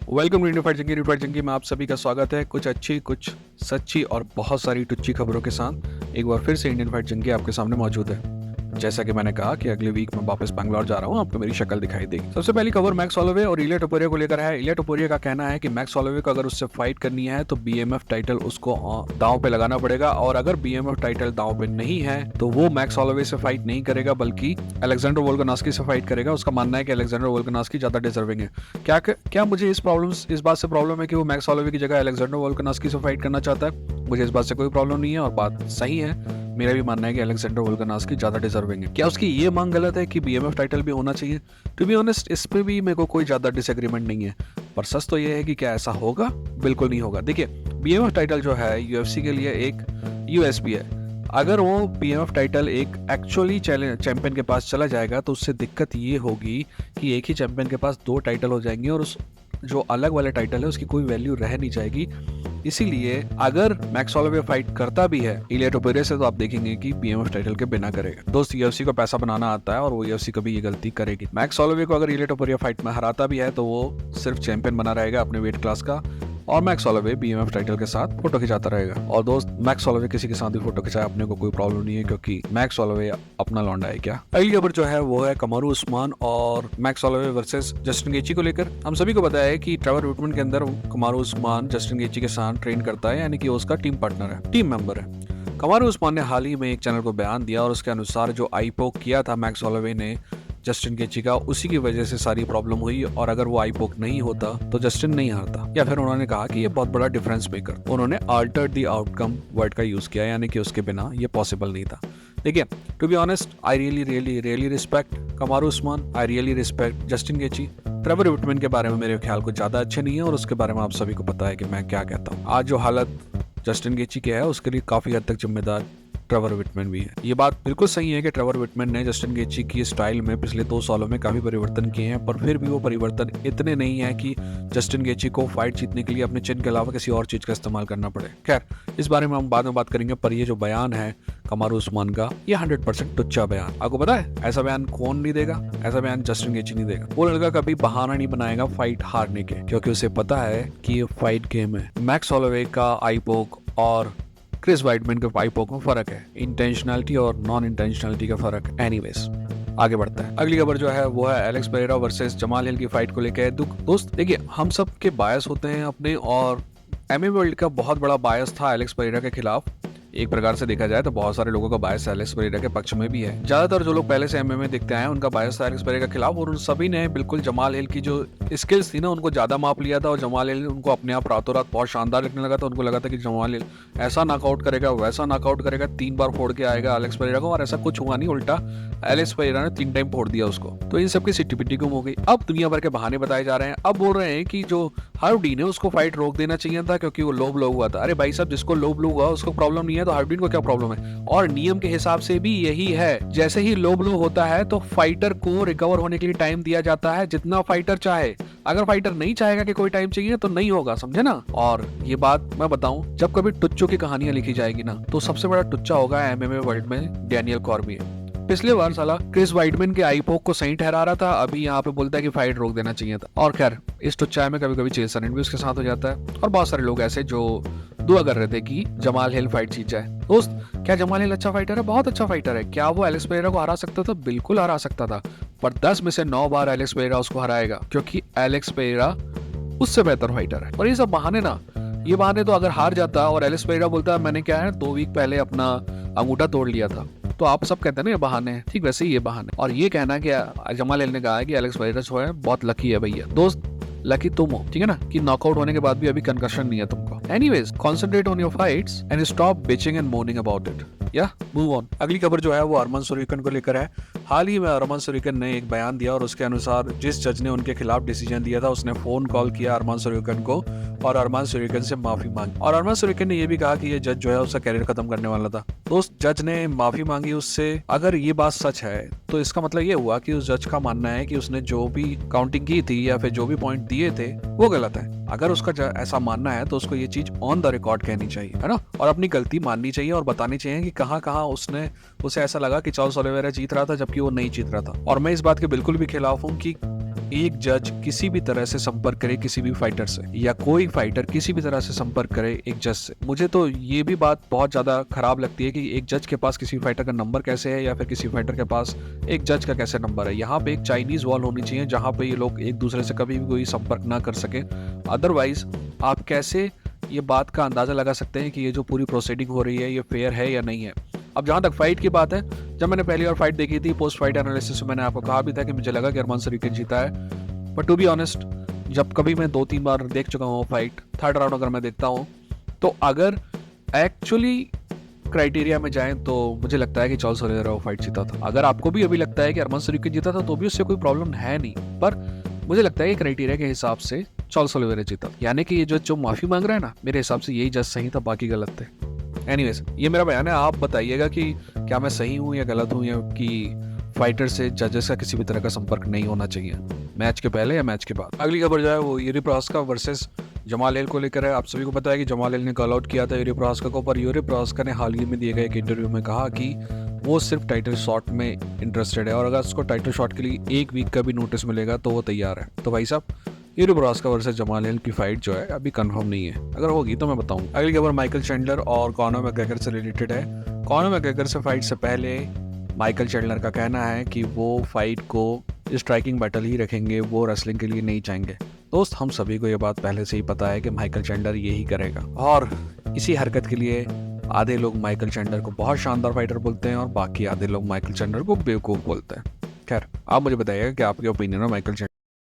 Welcome to India fight जंगी में आप सभी का स्वागत है। कुछ अच्छी, कुछ सच्ची और बहुत सारी टुच्ची खबरों के साथ एक बार फिर से इंडियन फाइट जंगी आपके सामने मौजूद है। जैसा कि मैंने कहा कि अगले वीक में वापस बैंगलोर जा रहा हूँ, आपको मेरी शक्ल दिखाई देगी। सबसे पहली खबर मैक्स होलोवे और इलिया टोपुरिया को लेकर है। इलिया टोपुरिया का कहना है कि मैक्स होलोवे को अगर उससे फाइट करनी है तो बीएमएफ टाइटल उसको दांव पे लगाना पड़ेगा, और अगर बीएमएफ टाइटल दांव पे नहीं है तो वो मैक्स होलोवे से फाइट नहीं करेगा बल्कि अलेक्जेंडर वोल्कानोव्स्की से फाइट करेगा। उसका मानना है कि अलेक्जेंडर वोल्कानोव्स्की ज्यादा डिजर्विंग है। क्या मुझे इस बात से प्रॉब्लम है कि वो मैक्स होलोवे की जगह अलेक्जेंडर वोल्कानोव्स्की से फाइट करना चाहता है? मुझे इस बात से कोई प्रॉब्लम नहीं है और बात सही है। मेरा भी मानना है कि अलेक्जेंडर वोल्कानोव्स्की ज्यादा डिजर्विंग है। क्या उसकी ये मांग गलत है कि बीएमएफ टाइटल भी होना चाहिए? टू बी ऑनेस्ट, इस पे भी मेरे को कोई ज्यादा डिसएग्रीमेंट नहीं है, पर सच तो ये है कि क्या ऐसा होगा? बिल्कुल नहीं होगा। देखिए, बीएमएफ टाइटल जो है यूएफसी के लिए एक यूएसपी है। अगर वो बीएमएफ टाइटल एक एक्चुअली चैंपियन के पास चला जाएगा तो उससे दिक्कत ये होगी कि एक ही चैंपियन के पास दो टाइटल हो जाएंगे और उस जो अलग वाले टाइटल है उसकी कोई वैल्यू रह नहीं जाएगी। इसीलिए अगर मैक्स होलोवे फाइट करता भी है इलिया टोपुरिया से तो आप देखेंगे कि बीएमएफ टाइटल के बिना करेगा। दोस्त, यूएफसी को पैसा बनाना आता है और वो यूएफसी कभी ये गलती करेगी। मैक्स होलोवे को अगर इलिया टोपुरिया फाइट में हराता भी है तो वो सिर्फ चैंपियन बना रहेगा अपने वेट क्लास का, और मैक्स होलोवे बीएमएफ टाइटल के साथ फोटो खिंचाता रहेगा। और दोस्त, मैक्स होलोवे किसी के साथ भी फोटो खिंचाए अपने को कोई प्रॉब्लम नहीं है, क्योंकि मैक्स होलोवे अपना लौंडा है। क्या अगली खबर जो है वो है कमारू उस्मान और मैक्स होलोवे वर्सेस जस्टिन गेची को लेकर। हम सभी को पता है कि ट्रेवर विटमैन के अंदर कमारू उस्मान जस्टिन गेची के साथ ट्रेन करता है, यानी कि उसका टीम पार्टनर है, टीम मेंबर है। कमारू उस्मान ने हाल ही में एक चैनल को बयान दिया और उसके अनुसार जो आई पोक किया था मैक्स होलोवे ने जस्टिन गेची का, उसी की वजह से सारी प्रॉब्लम हुई, और अगर वो आई पोक नहीं होता तो जस्टिन नहीं हारता। या फिर उन्होंने कहा कि ये बहुत बड़ा डिफरेंस मेकर, उन्होंने अल्टर्ड द आउटकम वर्ड का यूज किया, यानी कि उसके बिना ये पॉसिबल नहीं था। देखिए, to be honest, I really respect Kamaru Usman, I really respect Justin Gaethje. Trevor Wittman के बारे में मेरे ख्याल कुछ ज्यादा अच्छे नहीं है और उसके बारे में आप सभी को पता है कि मैं क्या कहता हूँ। आज जो हालत जस्टिन गेची की है उसके लिए काफी हद तक जिम्मेदार ट्रेवर विटमैन भी है। ये बात बिल्कुल सही है कि ट्रेवर विटमैन ने जस्टिन गेची की स्टाइल में पिछले 2 सालों में काफी परिवर्तन किए हैं, पर फिर भी वो परिवर्तन इतने नहीं है कि जस्टिन गेची को फाइट जीतने के लिए अपने चिन के अलावा किसी और चीज का इस्तेमाल करना पड़े। खैर, इस बारे में हम बाद में बात करेंगे, पर ये जो बयान है कमारू उस्मान का, ये 100% टुच्चा बयान। आपको पता है ऐसा बयान कौन नहीं देगा? ऐसा बयान जस्टिन गेची नहीं देगा। वो लड़का कभी बहाना नहीं बनाएगा फाइट हारने के, क्योंकि उसे पता है कि ये फाइट गेम है। मैक्स होलोवे का आई पोक और क्रिस वाइटमैन के आई पोक में फर्क है, इंटेंशनलिटी और नॉन इंटेंशनलिटी का फर्क। एनीवेज, आगे बढ़ता है। अगली खबर जो है वो है एलेक्स पेरेरा वर्सेस जमाल हिल की फाइट को लेकर। दोस्त देखिए, हम सब के बायस होते हैं अपने, और एमएमए वर्ल्ड का बहुत बड़ा बायस था एलेक्स पेरेरा के खिलाफ। एक प्रकार से देखा जाए तो बहुत सारे लोगों का बायस एलेक्स पेरेरा के पक्ष में भी है। ज्यादातर जो लोग पहले से एमएमए देखते आए हैं उनका बायस था एलेक्स पेरेरा के खिलाफ, और उन सभी ने बिल्कुल जमाल हिल की जो स्किल्स थी ना उनको ज्यादा माप लिया था, और जमाल हिल उनको अपने आप रातों रात बहुत शानदार लगने लगा था। उनको लगा था कि जमाल हिल ऐसा नॉकआउट करेगा, वैसा नॉकआउट करेगा, 3 बार फोड़ के आएगा एलेक्स पेरेरा को, और ऐसा कुछ हुआ नहीं, उल्टा एलेक्स पेरेरा ने 3 टाइम फोड़ दिया उसको। तो इन सबकी सिट्टी गुम हो गई। अब दुनिया भर के बहाने बताए जा रहे हैं। अब बोल रहे हैं कि जो हार्डीन है उसको फाइट रोक देना चाहिए था क्योंकि वो लो ब्लो हुआ था। अरे भाई साहब, जिसको लो ब्लो हुआ उसको प्रॉब्लम नहीं है तो हार्डीन को क्या प्रॉब्लम है? और नियम के हिसाब से भी यही है। जैसे ही लो ब्लो होता है तो फाइटर को रिकवर होने के लिए टाइम दिया जाता है, जितना फाइटर चाहे। अगर फाइटर नहीं चाहेगा कि कोई टाइम चाहिए तो नहीं होगा, समझे ना? और ये बात मैं बताऊं, जब कभी टुच्चों की कहानियां लिखी जाएगी ना तो सबसे बड़ा टुच्चा होगा एमएमए वर्ल्ड में डैनियल कॉर्मियर। पिछले बार साला क्रिस वाइटमैन के आई पोक को सही ठहरा रहा था, अभी यहाँ पे बोलता है कि फाइट रोक देना चाहिए था। और खैर, इस टुच्चाई में कभी कभी चेसन भी उसके साथ हो जाता है, और बहुत सारे लोग ऐसे जो दुआ कर रहे थे कि जमाल हिल फाइट जीत जाए। दोस्त, क्या जमाल हिल अच्छा फाइटर है? बहुत अच्छा फाइटर है। क्या वो एलेक्स पेरेरा को हरा सकता था? बिल्कुल हरा सकता था, पर 10 में से 9 बार एलेक्स पेरेरा उसको हराएगा, क्योंकि एलेक्स पेरेरा उससे बेहतर फाइटर है। और ये सब बहाने ना, ये बहाने तो अगर हार जाता और एलेक्स पेरेरा बोलता मैंने क्या है 2 वीक पहले अपना अंगूठा तोड़ लिया था, तो आप सब कहते हैं ना ये बहाने हैं, ठीक वैसे ही ये बहाने। और ये कहना कि जमाल हिल ने कहा है कि एलेक्स पेरेरा जो है बहुत लकी है भैया। दोस्त, लकी तुम हो, ठीक है ना, कि नॉकआउट होने के बाद भी अभी कंकशन नहीं है तुमको। Anyways, concentrate on your fights and stop bitching and morning about it. या मूव ऑन। अगली खबर जो है वो अरमान सुरीकन को लेकर है। हाल ही में अरमान सुरीकन ने एक बयान दिया और उसके अनुसार जिस जज ने उनके खिलाफ डिसीजन दिया था उसने फोन कॉल किया अरमान सुरीकन को और अरमान सुरीकन से माफी मांगी। और अरमान सुरीकन ने यह भी कहा कि ये जज जो है उसका कैरियर खत्म करने वाला था। दोस्त, जज ने माफी मांगी उससे। अगर ये बात सच है तो इसका मतलब ये हुआ कि उस जज का मानना है कि उसने जो भी काउंटिंग की थी या फिर जो भी पॉइंट दिए थे वो गलत है। अगर उसका ऐसा मानना है तो उसको ये चीज ऑन द रिकॉर्ड कहनी चाहिए, है ना, और अपनी गलती माननी चाहिए और बतानी चाहिए कि कहाँ कहाँ उसे ऐसा लगा कि चार्ल्स ओलिवेरा जीत रहा था जबकि वो नहीं जीत रहा था। और मैं इस बात के बिल्कुल भी खिलाफ हूँ कि एक जज किसी भी तरह से संपर्क करे किसी भी फाइटर से, या कोई फाइटर किसी भी तरह से संपर्क करे एक जज से, मुझे तो ये भी बात बहुत ज़्यादा खराब लगती है कि एक जज के पास किसी फाइटर का नंबर कैसे है, या फिर किसी फाइटर के पास एक जज का कैसे नंबर है। यहाँ पे एक चाइनीज़ वॉल होनी चाहिए जहाँ पे ये लोग एक दूसरे से कभी भी कोई संपर्क ना कर सके। अदरवाइज आप कैसे ये बात का अंदाज़ा लगा सकते हैं कि ये जो पूरी प्रोसीडिंग हो रही है ये फेयर है या नहीं है। अब जहाँ तक फाइट की बात है, जब मैंने पहली बार फाइट देखी थी, पोस्ट फाइट एनालिसिस में मैंने आपको कहा भी था कि मुझे लगा कि अरमान सरीकिन जीता है। बट टू बी ऑनेस्ट, जब कभी मैं 2-3 बार देख चुका हूँ फाइट, थर्ड राउंड अगर मैं देखता हूँ, तो अगर एक्चुअली क्राइटेरिया में जाएं तो मुझे लगता है कि चार्ल्स ओलिवेरा वो फाइट जीता था। अगर आपको भी अभी लगता है कि अरमान सरीकिन जीता था तो भी उससे कोई प्रॉब्लम है नहीं, पर मुझे लगता है कि क्राइटेरिया के हिसाब से चार्ल्स ओलिवेरा जीता। यानी कि ये जो माफ़ी मांग रहा है ना, मेरे हिसाब से यही जज सही था, बाकी गलत थे। एनीवेज, ये मेरा बयान है, आप बताइएगा कि क्या मैं सही हूँ या गलत हूँ, या कि फाइटर से जजेस का किसी भी तरह का संपर्क नहीं होना चाहिए मैच के पहले या मैच के बाद। अगली खबर जो है वो यूरी प्रोहास्का वर्सेस जमाल हिल को लेकर है। आप सभी को पता है कि जमाल हिल ने कॉल आउट किया था यूरी प्रोहास्का को, पर यूरी प्रोहास्का ने हाल ही में दिए गए एक इंटरव्यू में कहा कि वो सिर्फ टाइटल शॉट में इंटरेस्टेड है, और अगर उसको टाइटल शॉट के लिए 1 वीक का भी नोटिस मिलेगा तो वो तैयार है। तो भाई साहब, यूरी प्रोहास्का वर्सेस जमाल हिल की फाइट जो है अभी कंफर्म नहीं है, अगर होगी तो मैं बताऊं। अगली खबर माइकल चैंडलर और कॉनर मैकग्रेगर से रिलेटेड है। कॉनर मैकग्रेगर से फाइट से पहले माइकल चैंडलर का कहना है कि वो फाइट को स्ट्राइकिंग बैटल ही रखेंगे, वो रेसलिंग के लिए नहीं चाहेंगे। दोस्त, हम सभी को ये बात पहले से ही पता है कि माइकल चैंडलर यही करेगा, और इसी हरकत के लिए आधे लोग माइकल चैंडलर को बहुत शानदार फाइटर बोलते हैं और बाकी आधे लोग माइकल चैंडलर को बेवकूफ़ बोलते हैं। खैर, आप मुझे बताइएगा कि आपके ओपिनियन है माइकल चैंडलर